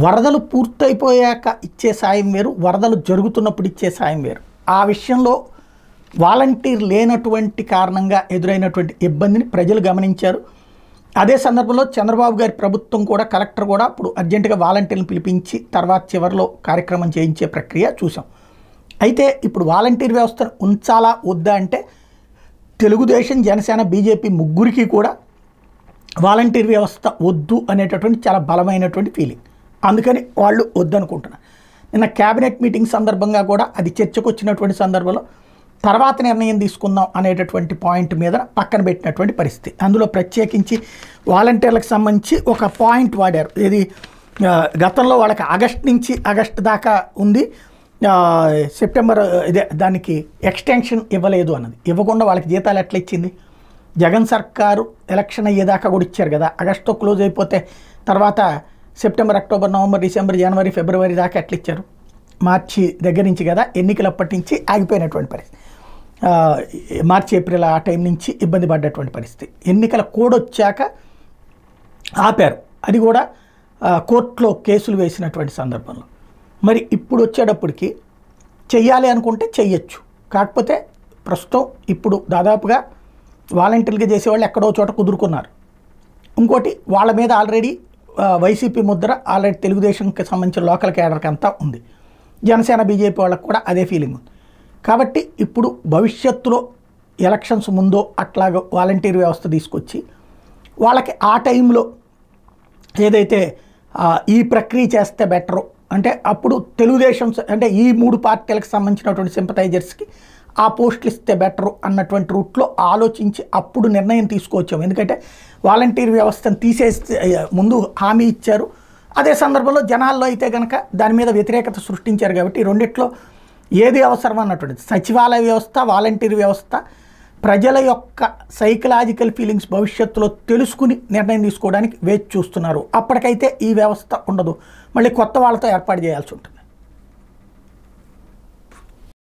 వరదలు పూర్తయిపోయాక ఇచ్చే సాయం వేరు, వరదలు జరుగుతున్నప్పుడు ఇచ్చే సాయం వేరు. ఆ విషయంలో వాలంటీర్ లేనటువంటి కారణంగా ఎదురైనటువంటి ఇబ్బందిని ప్రజలు గమనించారు. అదే సందర్భంలో చంద్రబాబు గారి ప్రభుత్వం కూడా, కలెక్టర్ కూడా ఇప్పుడు అర్జెంటుగా వాలంటీర్లను పిలిపించి తర్వాత చివరిలో కార్యక్రమం చేయించే ప్రక్రియ చూసాం. అయితే ఇప్పుడు వాలంటీర్ వ్యవస్థను ఉంచాలా వద్దా అంటే తెలుగుదేశం, జనసేన, బీజేపీ ముగ్గురికి కూడా వాలంటీర్ వ్యవస్థ వద్దు అనేటటువంటి చాలా బలమైనటువంటి ఫీలింగ్. అందుకని వాళ్ళు వద్దనుకుంటున్నారు. నిన్న క్యాబినెట్ మీటింగ్ సందర్భంగా కూడా అది చర్చకు వచ్చినటువంటి సందర్భంలో తర్వాత నిర్ణయం తీసుకుందాం అనేటటువంటి పాయింట్ మీద పక్కన పెట్టినటువంటి పరిస్థితి. అందులో ప్రత్యేకించి వాలంటీర్లకు సంబంధించి ఒక పాయింట్ వాడారు. ఇది గతంలో వాళ్ళకి ఆగస్టు దాకా ఉంది, సెప్టెంబర్ దానికి ఎక్స్టెన్షన్ ఇవ్వలేదు అన్నది. ఇవ్వకుండా వాళ్ళకి జీతాలు ఎట్లా ఇచ్చింది? జగన్ సర్కారు ఎలక్షన్ అయ్యేదాకా కూడా ఇచ్చారు కదా. ఆగస్టుతో క్లోజ్ అయిపోతే తర్వాత సెప్టెంబర్, అక్టోబర్, నవంబర్, డిసెంబర్, జనవరి, ఫిబ్రవరి దాకా ఎట్లా ఇచ్చారు? మార్చి దగ్గర నుంచి కదా, ఎన్నికలు అప్పటి నుంచి ఆగిపోయినటువంటి పరిస్థితి. మార్చి, ఏప్రిల్ ఆ టైం నుంచి ఇబ్బంది పడ్డటువంటి పరిస్థితి. ఎన్నికల కోడ్ వచ్చాక ఆపారు, అది కూడా కోర్టులో కేసులు వేసినటువంటి సందర్భంలో. మరి ఇప్పుడు వచ్చేటప్పటికి చెయ్యాలి అనుకుంటే చెయ్యొచ్చు. కాకపోతే ప్రస్తుతం ఇప్పుడు దాదాపుగా వాలంటీర్గా చేసేవాళ్ళు ఎక్కడో చోట కుదురుకున్నారు. ఇంకోటి వాళ్ళ మీద ఆల్రెడీ వైసీపీ ముద్ర ఆల్రెడీ తెలుగుదేశంకి సంబంధించిన లోకల్ కేడర్కి అంతా ఉంది. జనసేన, బీజేపీ వాళ్ళకి కూడా అదే ఫీలింగ్ ఉంది. కాబట్టి ఇప్పుడు భవిష్యత్తులో ఎలక్షన్స్ ముందో అట్లాగా వాలంటీర్ వ్యవస్థ తీసుకొచ్చి వాళ్ళకి ఆ టైంలో ఏదైతే ఈ ప్రక్రియ చేస్తే బెటరు అంటే అప్పుడు తెలుగుదేశం అంటే ఈ మూడు పార్టీలకు సంబంధించినటువంటి సింపథైజర్స్కి ఆ పోస్టులు ఇస్తే బెటరు అన్నటువంటి రూట్లో ఆలోచించి అప్పుడు నిర్ణయం తీసుకోవచ్చాము. ఎందుకంటే వాలంటీర్ వ్యవస్థను తీసేస్తే ముందు హామీ ఇచ్చారు. అదే సందర్భంలో జనాల్లో అయితే కనుక దాని మీద వ్యతిరేకత సృష్టించారు. కాబట్టి ఈ రెండిట్లో ఏది అవసరం అన్నటువంటిది సచివాలయ వ్యవస్థ, వాలంటీర్ వ్యవస్థ ప్రజల యొక్క సైకలాజికల్ ఫీలింగ్స్ భవిష్యత్తులో తెలుసుకుని నిర్ణయం తీసుకోవడానికి వేచి చూస్తున్నారు. అప్పటికైతే ఈ వ్యవస్థ ఉండదు, మళ్ళీ కొత్త వాళ్ళతో ఏర్పాటు చేయాల్సి ఉంటుంది.